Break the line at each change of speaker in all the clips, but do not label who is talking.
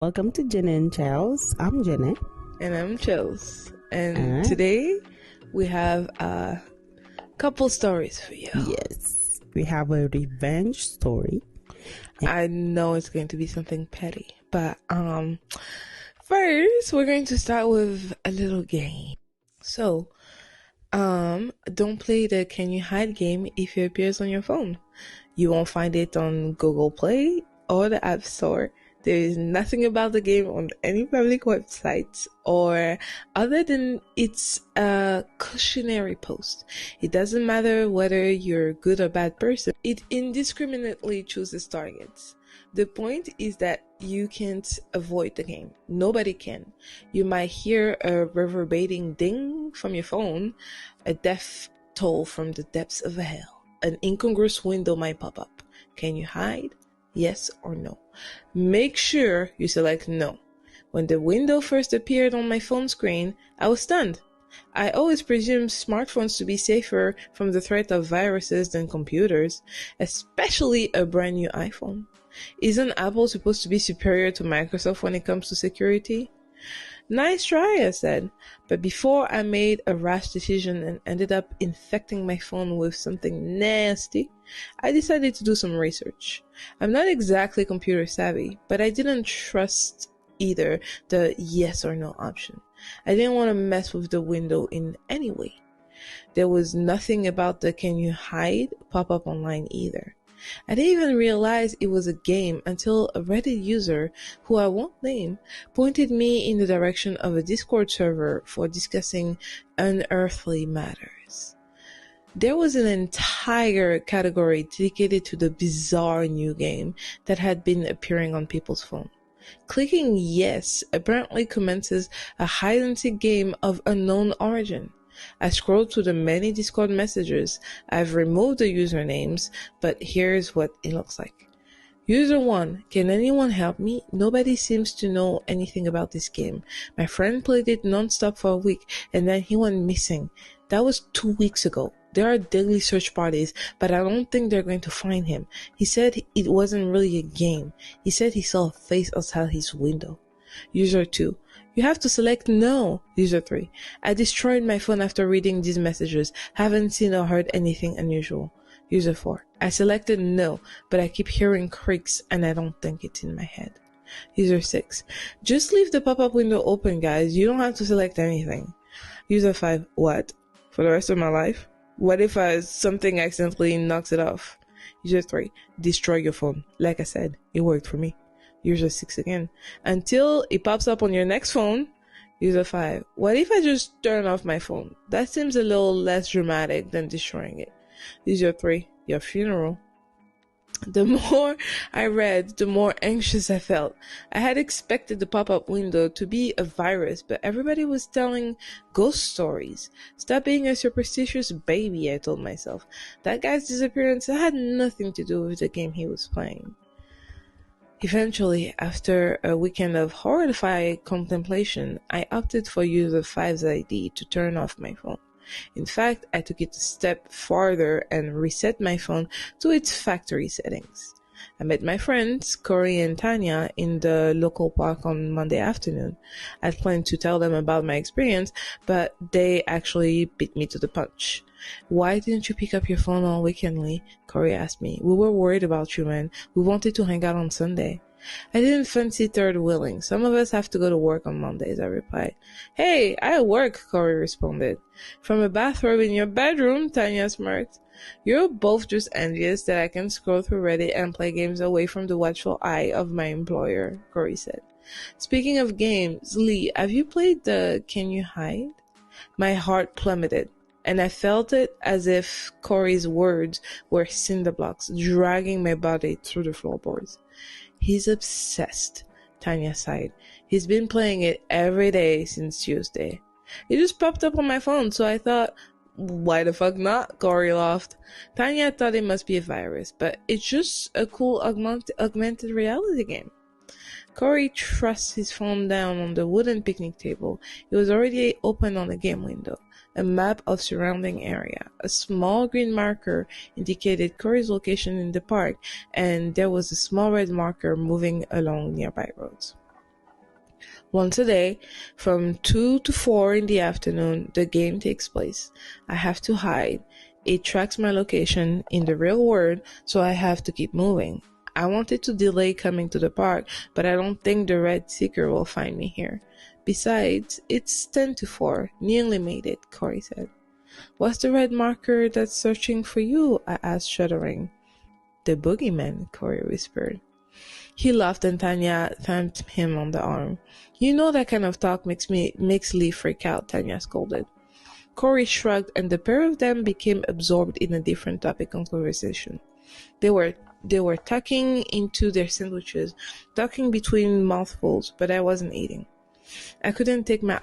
Welcome to Jenny and Charles. I'm Jenny.
And I'm Chills. And
Alright.
today we have a couple stories for you.
Yes, we have a revenge story.
I know it's going to be something petty, but first we're going to start with a little game. So, don't play the Can You Hide game if it appears on your phone. You won't find it on Google Play or the App Store. There is nothing about the game on any public websites or other than it's a cautionary post. It doesn't matter whether you're a good or bad person. It indiscriminately chooses targets. The point is that you can't avoid the game. Nobody can. You might hear a reverberating ding from your phone, a death toll from the depths of hell. An incongruous window might pop up. Can you hide? Yes or no? Make sure you select no. When the window first appeared on my phone screen, I was stunned. I always presumed smartphones to be safer from the threat of viruses than computers, especially a brand new iPhone. Isn't Apple supposed to be superior to Microsoft when it comes to security? Nice try, I said, but before I made a rash decision and ended up infecting my phone with something nasty, I decided to do some research. I'm not exactly computer savvy, but I didn't trust either the yes or no option. I didn't want to mess with the window in any way. There was nothing about the can you hide pop up online either. I didn't even realize it was a game until a Reddit user, who I won't name, pointed me in the direction of a Discord server for discussing unearthly matters. There was an entire category dedicated to the bizarre new game that had been appearing on people's phone. Clicking yes apparently commences a hide-and-seek game of unknown origin. I scrolled through the many Discord messages. I've removed the usernames, but here's what it looks like. User 1, can anyone help me? Nobody seems to know anything about this game. My friend played it non-stop for a week, and then he went missing. That was 2 weeks ago. There are daily search parties, but I don't think they're going to find him. He said it wasn't really a game. He said he saw a face outside his window. User 2, you have to select no. User 3, I destroyed my phone after reading these messages. Haven't seen or heard anything unusual. User 4, I selected no, but I keep hearing creaks and I don't think it's in my head. User 6, just leave the pop-up window open, guys. You don't have to select anything. User 5, what? For the rest of my life? What if something accidentally knocks it off? User 3, destroy your phone. Like I said, it worked for me. User 6 again, until it pops up on your next phone. User 5, what if I just turn off my phone? That seems a little less dramatic than destroying it. User 3, your funeral. The more I read, the more anxious I felt. I had expected the pop-up window to be a virus, but everybody was telling ghost stories. Stop being a superstitious baby, I told myself. That guy's disappearance had nothing to do with the game he was playing. Eventually, after a weekend of horrified contemplation, I opted for user 5's ID to turn off my phone. In fact, I took it a step farther and reset my phone to its factory settings. I met my friends, Corey and Tanya, in the local park on Monday afternoon. I planned to tell them about my experience, but they actually beat me to the punch. Why didn't you pick up your phone all weekend, Lee? Corey asked me. We were worried about you, man. We wanted to hang out on Sunday. I didn't fancy third wheeling. Some of us have to go to work on Mondays, I replied. Hey, I work, Corey responded. From a bathrobe in your bedroom, Tanya smirked. You're both just envious that I can scroll through Reddit and play games away from the watchful eye of my employer, Corey said. Speaking of games, Lee, have you played the Can You Hide? My heart plummeted, and I felt it as if Corey's words were cinder blocks dragging my body through the floorboards. He's obsessed, Tanya sighed. He's been playing it every day since Tuesday. It just popped up on my phone, so I thought, why the fuck not? Corey laughed. Tanya thought it must be a virus, but it's just a cool augmented reality game. Corey thrust his phone down on the wooden picnic table. It was already open on the game window. A map of surrounding area. A small green marker indicated Corey's location in the park, and there was a small red marker moving along nearby roads. Once a day, from 2 to 4 in the afternoon, the game takes place. I have to hide. It tracks my location in the real world, so I have to keep moving. I wanted to delay coming to the park, but I don't think the red seeker will find me here. Besides, it's 10 to 4. Nearly made it, Corey said. What's the red marker that's searching for you? I asked, shuddering. The boogeyman, Corey whispered. He laughed and Tanya thanked him on the arm. You know that kind of talk makes Lee freak out, Tanya scolded. Corey shrugged and the pair of them became absorbed in a different topic of conversation. They were tucking into their sandwiches, talking between mouthfuls, but I wasn't eating. I couldn't take my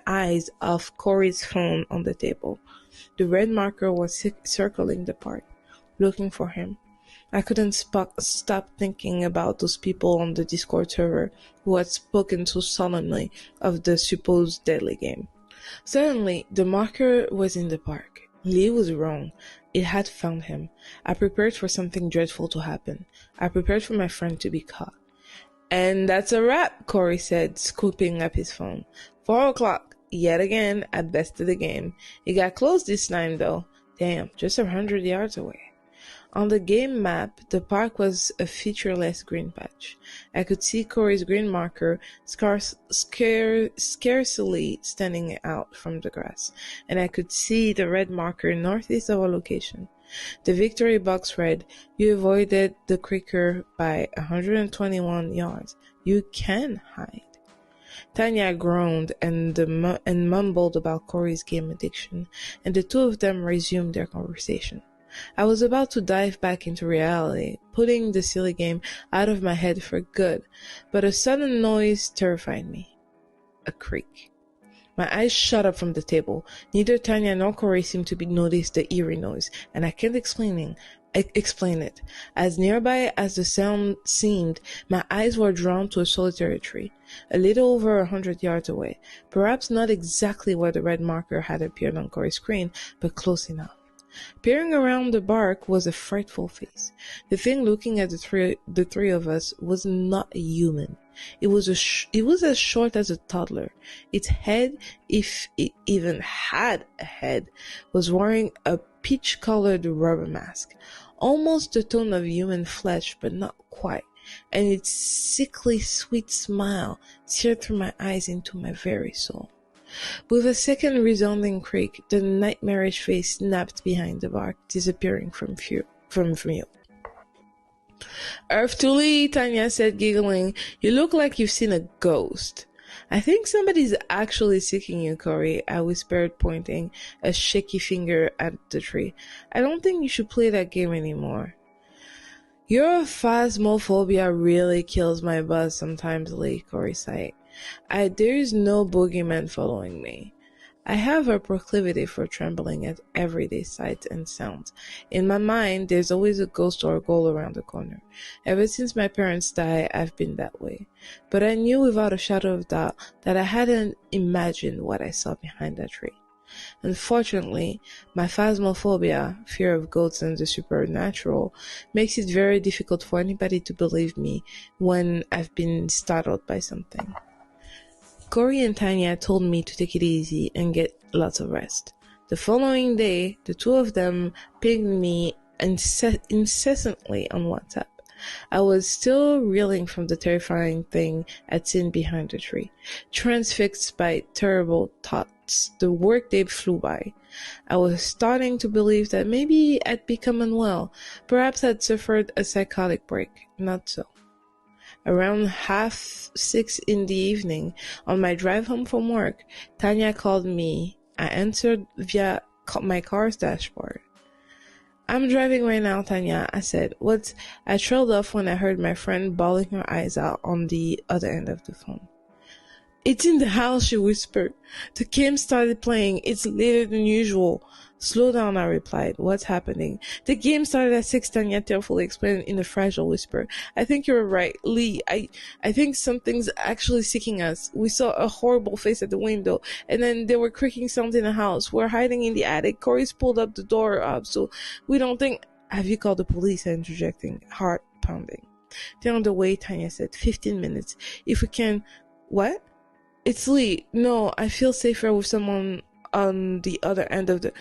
eyes off Corey's phone on the table. The red marker was circling the park, looking for him. I couldn't stop thinking about those people on the Discord server who had spoken so solemnly of the supposed deadly game. Suddenly, the marker was in the park. Lee was wrong. It had found him. I prepared for something dreadful to happen. I prepared for my friend to be caught. And that's a wrap, Corey said, scooping up his phone. 4 o'clock. Yet again, I bested the game. It got close this time, though. Damn, just 100 yards away. On the game map, the park was a featureless green patch. I could see Corey's green marker scarcely standing out from the grass, and I could see the red marker northeast of our location. The victory box read, "You avoided the creeker by 121 yards. You can hide." Tanya groaned and mumbled about Corey's game addiction, and the two of them resumed their conversation. I was about to dive back into reality, putting the silly game out of my head for good, but a sudden noise terrified me. A creak. My eyes shot up from the table. Neither Tanya nor Corey seemed to notice the eerie noise, and I can't explain it. As nearby as the sound seemed, my eyes were drawn to a solitary tree, a little over 100 yards away, perhaps not exactly where the red marker had appeared on Corey's screen, but close enough. Peering around the bark was a frightful face. The thing looking at the three of us was not a human. It was as short as a toddler. Its head, if it even had a head, was wearing a peach-colored rubber mask, almost the tone of human flesh, but not quite. And its sickly sweet smile seared through my eyes into my very soul. With a second resounding creak, the nightmarish face snapped behind the bark, disappearing from view. Earth to Lee, Tanya said, giggling. You look like you've seen a ghost. I think somebody's actually seeking you, Corey, I whispered, pointing a shaky finger at the tree. I don't think you should play that game anymore. Your phasmophobia really kills my buzz sometimes, Lee, Corey sighed. There's no boogeyman following me. I have a proclivity for trembling at everyday sights and sounds. In my mind, there's always a ghost or a ghoul around the corner. Ever since my parents died, I've been that way. But I knew without a shadow of doubt that I hadn't imagined what I saw behind that tree. Unfortunately, my phasmophobia, fear of ghosts and the supernatural, makes it very difficult for anybody to believe me when I've been startled by something. Corey and Tanya told me to take it easy and get lots of rest. The following day, the two of them pinged me incessantly on WhatsApp. I was still reeling from the terrifying thing I'd seen behind the tree. Transfixed by terrible thoughts, the workday flew by. I was starting to believe that maybe I'd become unwell. Perhaps I'd suffered a psychotic break. Not so. Around 5:30 in the evening, on my drive home from work, Tanya called me. I answered via my car's dashboard. I'm driving right now, Tanya, I said. What? I trailed off when I heard my friend bawling her eyes out on the other end of the phone. It's in the house, she whispered. The game started playing. It's later than usual. Slow down, I replied. What's happening? The game started at 6, Tanya tearfully explained in a fragile whisper. I think you're right, Lee. I think something's actually seeking us. We saw a horrible face at the window, and then there were creaking sounds in the house. We're hiding in the attic. Corey's pulled up the door up, so we don't think... Have you called the police? Interjecting, heart pounding. They're on the way, Tanya said. 15 minutes. If we can... What? It's Lee. No, I feel safer with someone on the other end of the.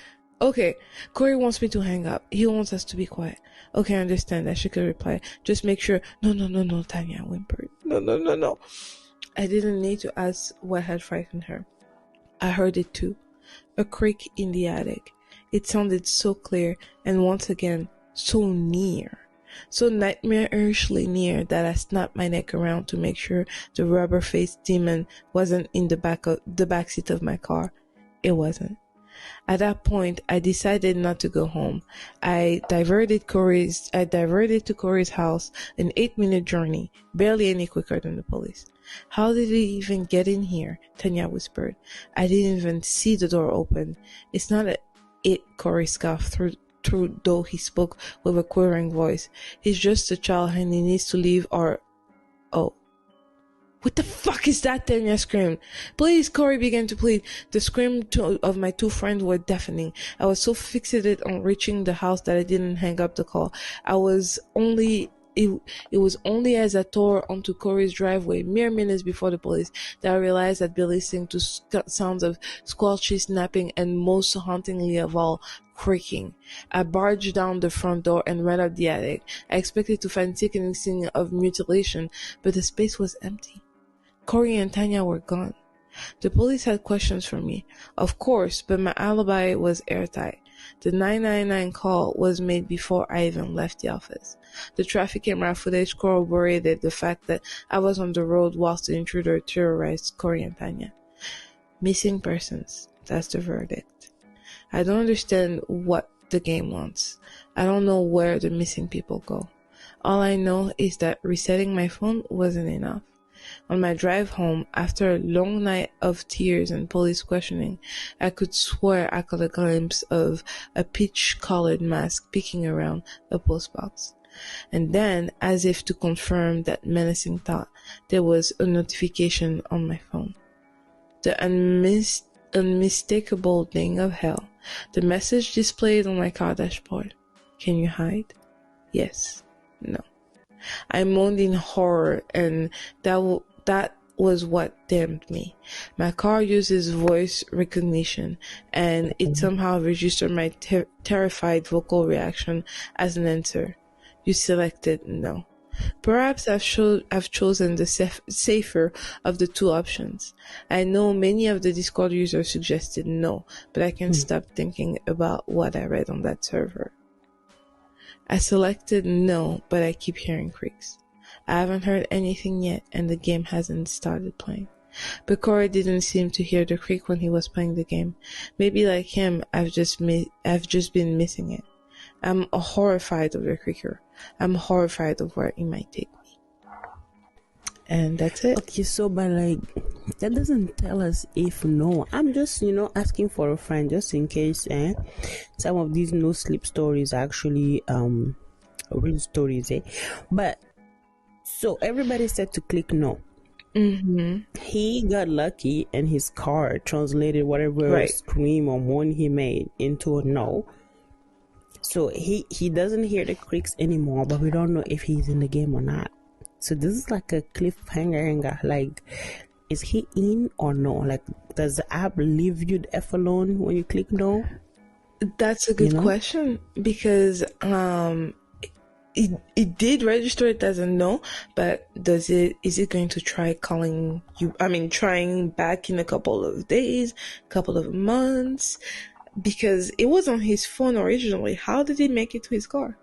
Okay, Corey wants me to hang up. He wants us to be quiet. Okay, I understand that. She could reply. Just make sure. No, no, no, no, Tanya whimpered. No, no, no, no. I didn't need to ask what had frightened her. I heard it too. A creak in the attic. It sounded so clear, and once again, so near. So nightmarishly near that I snapped my neck around to make sure the rubber-faced demon wasn't in the back seat of my car. It wasn't. At that point, I decided not to go home. I diverted to Corey's house, an 8-minute journey, barely any quicker than the police. How did it even get in here? Tanya whispered. I didn't even see the door open. It's not it, Corey scoffed through though he spoke with a quivering voice. He's just a child and he needs to leave or... Oh. What the fuck is that? Tanya screamed. Please, Corey began to plead. The screams of my two friends were deafening. I was so fixated on reaching the house that I didn't hang up the call. It was only as I tore onto Corey's driveway, mere minutes before the police, that I realized I'd been listening to sounds of squelchy snapping and, most hauntingly of all, creaking. I barged down the front door and ran up the attic. I expected to find sickening scene of mutilation, but the space was empty. Corey and Tanya were gone. The police had questions for me, of course, but my alibi was airtight. The 999 call was made before I even left the office. The traffic camera footage corroborated the fact that I was on the road whilst the intruder terrorized Corey and Tanya. Missing persons. That's the verdict. I don't understand what the game wants. I don't know where the missing people go. All I know is that resetting my phone wasn't enough. On my drive home, after a long night of tears and police questioning, I could swear I caught a glimpse of a peach-colored mask peeking around a postbox. And then, as if to confirm that menacing thought, there was a notification on my phone. The unmistakable ding of hell. The message displayed on my car dashboard. Can you hide? Yes. No. I moaned in horror, and that was what damned me. My car uses voice recognition, and it somehow registered my terrified vocal reaction as an answer. You selected no. Perhaps I've chosen the safer of the two options. I know many of the Discord users suggested no, but I can't stop thinking about what I read on that server. I selected no, but I keep hearing creaks. I haven't heard anything yet, and the game hasn't started playing. But Corey didn't seem to hear the creak when he was playing the game. Maybe like him, I've just been missing it. I'm horrified of the creaker. I'm horrified of where it might take me. And that's it.
Okay, so but like that doesn't tell us if no. I'm just asking for a friend just in case some of these no sleep stories are actually real stories But so everybody said to click no. He got lucky and his car translated whatever scream or moan he made into a no. So he doesn't hear the creaks anymore, but we don't know if he's in the game or not. So this is like a cliffhanger. Like, is he in or no? Like, does the app leave you the F alone when you click no?
That's a good question, because it did register it as a no, but is it going to try calling you? I mean, trying back in a couple of days, couple of months, because it was on his phone originally. How did he make it to his car?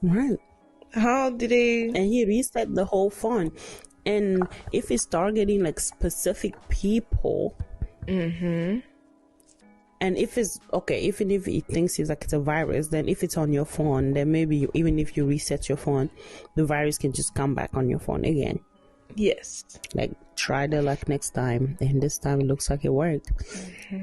Right.
How did he? And
he reset the whole phone. And if it's targeting like specific people, and if it's even if it thinks it's a virus, then if it's on your phone, then maybe even if you reset your phone, the virus can just come back on your phone again.
Yes.
Like, try the luck next time, and this time it looks like it worked.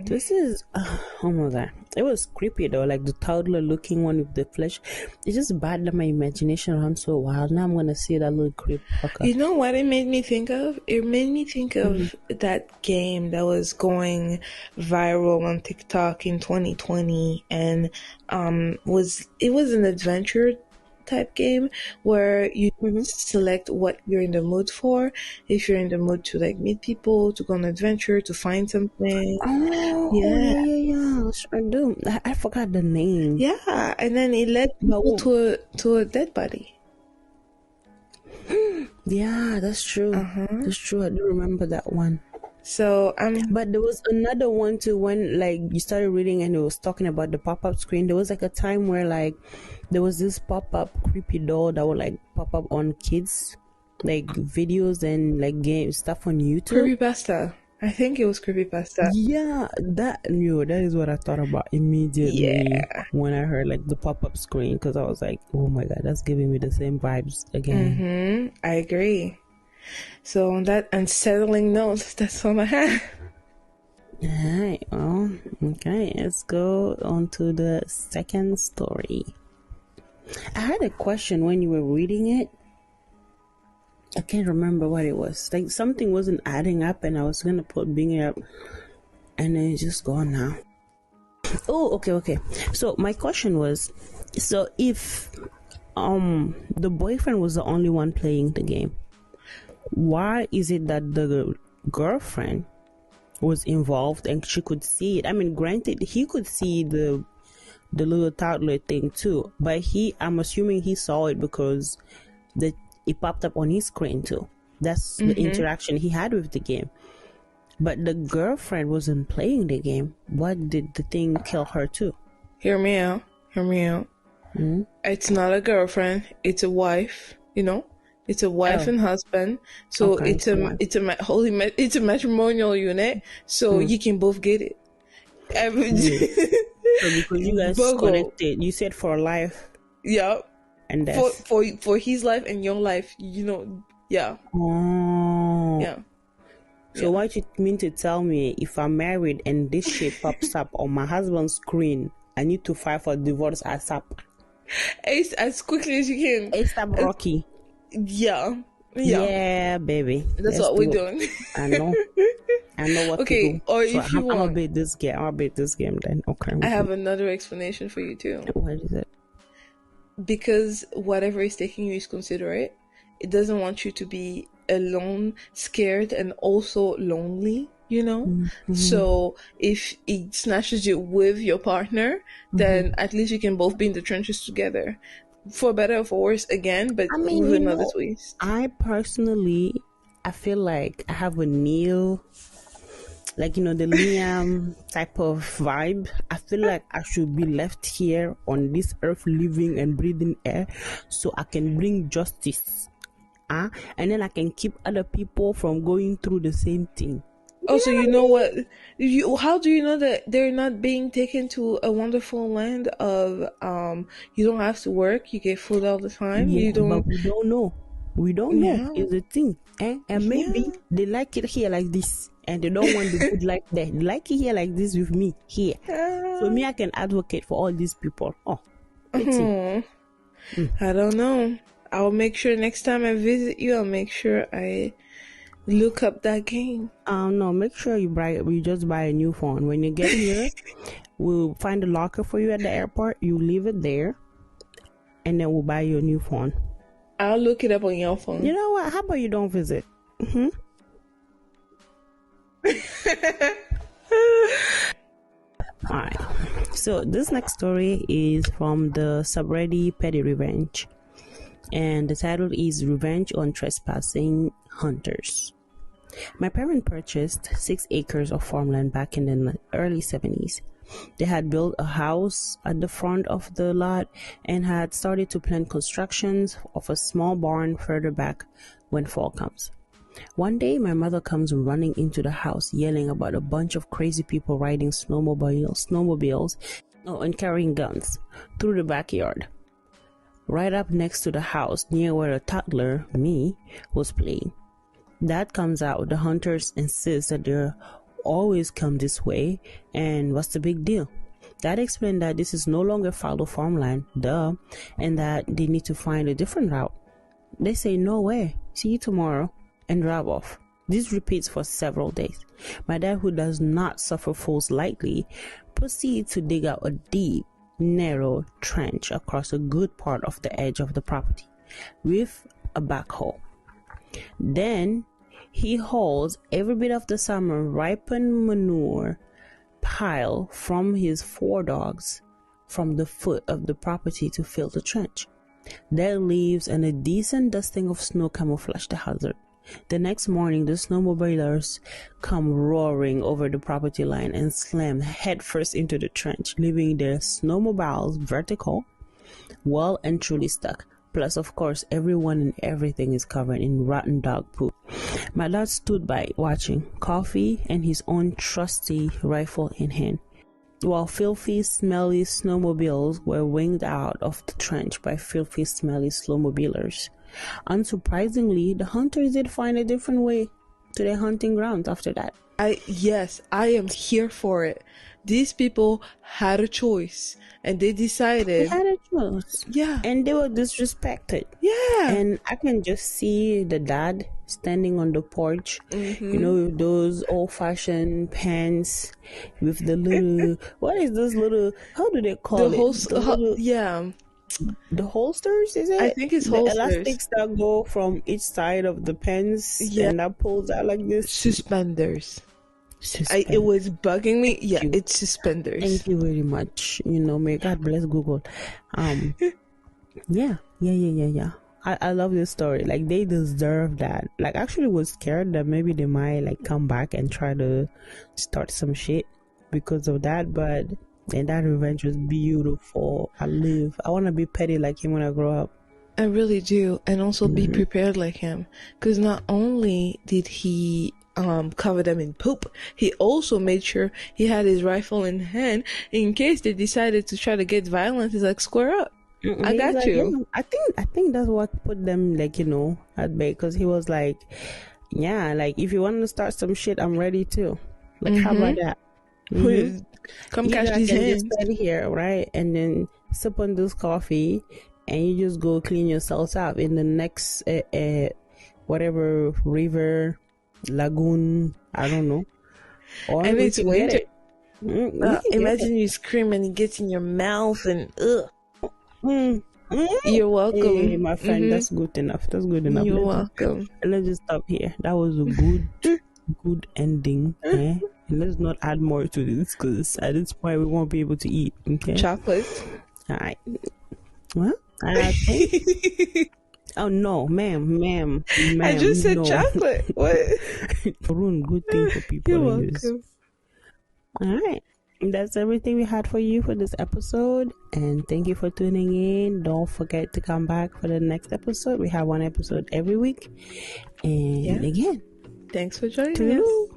This is oh my god, it was creepy though. Like the toddler looking one with the flesh, it just bad that my imagination runs so wild. Now I'm gonna see that little creep fucker.
You know what it made me think of? It made me think of that game that was going viral on TikTok in 2020, and it was an adventure type game where you
Mm-hmm.
select what you're in the mood for. If you're in the mood to like meet people, to go on an adventure, to find something.
Oh,
Yeah.
yeah, yeah, yeah. I do. I forgot the name.
Yeah. And then it led
But
people to a dead body.
yeah, that's true.
Uh-huh.
That's true. I do remember that one.
So
But there was another one too when like you started reading and it was talking about the pop-up screen. There was like a time where like there was this pop-up creepy doll that would like pop up on kids like videos and like game stuff on YouTube.
creepypasta. I think it was creepypasta.
Yeah, that is what I thought about immediately
Yeah.
when I heard like the pop-up screen because I was like, oh my god, that's giving me the same vibes again.
Mm-hmm. I agree. So on that unsettling note, that's all I have.
Alright, well, okay, let's go on to the second story. I had a question when you were reading it. I can't remember what it was. Like something wasn't adding up and I was gonna bring it up and then it's just gone now. Oh, okay. So my question was, so if the boyfriend was the only one playing the game, why is it that the girlfriend was involved and she could see it? I mean, granted, he could see the little toddler thing too, but I'm assuming he saw it because it popped up on his screen too. That's the interaction he had with the game. But the girlfriend wasn't playing the game. What did the thing kill her too?
Hear me out.
Mm-hmm.
It's not a girlfriend. It's a wife. You know, it's a wife and husband. So
Okay,
it's a matrimonial unit. So you can both get it.
So because you guys connected, you said for life.
Yeah.
And that's
for his life and your life, yeah.
Oh.
Yeah.
So what you mean to tell me, if I'm married and this shit pops up on my husband's screen, I need to file for divorce ASAP?
As quickly as you can.
ASAP Rocky.
Yeah.
Yeah, baby.
That's what we're doing.
I know what to do.
Or so if you want.
I'm gonna beat this game then. Okay.
I have another explanation for you too.
What is it?
Because whatever is taking you is considerate. It doesn't want you to be alone, scared, and also lonely,
Mm-hmm.
So if it snatches you with your partner, then at least you can both be in the trenches together. For better or for worse again, but with another twist.
I personally, I feel like I have a Neil, like, the Liam type of vibe. I feel like I should be left here on this earth living and breathing air so I can bring justice. And then I can keep other people from going through the same thing.
Also, you know what? How do you know that they're not being taken to a wonderful land of you don't have to work, you get food all the time.
Yeah, but we don't know. We don't know is the thing. And maybe they like it here like this, and they don't want the good like that. They like it here like this with me here. So me, I can advocate for all these people.
I don't know. I'll make sure next time I visit you, I'll make sure I look up that game.
No, make sure you just buy a new phone. When you get here, we'll find a locker for you at the airport. You leave it there, and then we'll buy you a new phone.
I'll look it up on your phone.
You know what? How about you don't visit? Alright. So this next story is from the subreddit Petty Revenge. And the title is Revenge on Trespassing Hunters. My parents purchased 6 acres of farmland back in the early 70s. They had built a house at the front of the lot and had started to plan constructions of a small barn further back when fall comes. One day, my mother comes running into the house yelling about a bunch of crazy people riding snowmobiles, and carrying guns through the backyard. Right up next to the house, near where a toddler, me, was playing. Dad comes out. The hunters insist that they always come this way, and what's the big deal? Dad explained that this is no longer fallow farmland, and that they need to find a different route. They say, no way, see you tomorrow, and drive off. This repeats for several days. My dad, who does not suffer fools lightly, proceeds to dig out a deep, narrow trench across a good part of the edge of the property with a backhoe. Then he hauls every bit of the summer ripened manure pile from his 4 dogs from the foot of the property to fill the trench. Dead leaves and a decent dusting of snow camouflage the hazard. The next morning, the snowmobilers come roaring over the property line and slam headfirst into the trench, leaving their snowmobiles vertical, well and truly stuck. Plus, of course, everyone and everything is covered in rotten dog poop. My dad stood by watching, coffee and his own trusty rifle in hand, while filthy, smelly snowmobiles were winged out of the trench by filthy, smelly snowmobilers. Unsurprisingly, the hunters did find a different way to their hunting grounds after that.
Yes, I am here for it. These people had a choice and they decided.
They had a choice.
Yeah.
And they were disrespected.
Yeah.
And I can just see the dad standing on the porch, with those old-fashioned pants with the little, what is this little, how do they call it?
Yeah.
The holsters, is it?
I think it's holsters.
The elastics that go from each side of the pants, and that pulls out like this.
Suspenders. It was bugging me. Yeah, it's suspenders.
Thank you very much. May God bless Google. Yeah. I love this story. Like, they deserve that. Like, actually was scared that maybe they might like come back and try to start some shit because of that, but and that revenge was beautiful. I want to be petty like him when I grow up.
I really do. And also be prepared like him. Because not only did he cover them in poop, he also made sure he had his rifle in hand in case they decided to try to get violent. He's like, square up. I got
like,
you.
Yeah, I think that's what put them like, at bay. Because he was like, yeah, like if you want to start some shit, I'm ready too. Like, how about that?
Come catch these hands.
Just sit here, right? And then sip on this coffee, and you just go clean yourself up in the next whatever river, lagoon, I don't know. Or
and it's winter. Imagine you scream and it gets in your mouth and You're welcome.
Hey, my friend, that's good enough. That's good enough.
You're welcome.
Let's just stop here. That was a good ending. And let's not add more to this, because at this point we won't be able to eat. Okay.
Chocolate.
All right. Well, I think. Oh no, ma'am.
I just said chocolate. What?
Ruin good thing for people.
You're welcome.
All right. That's everything we had for you for this episode, and thank you for tuning in. Don't forget to come back for the next episode. We have one episode every week, and again,
thanks for joining us.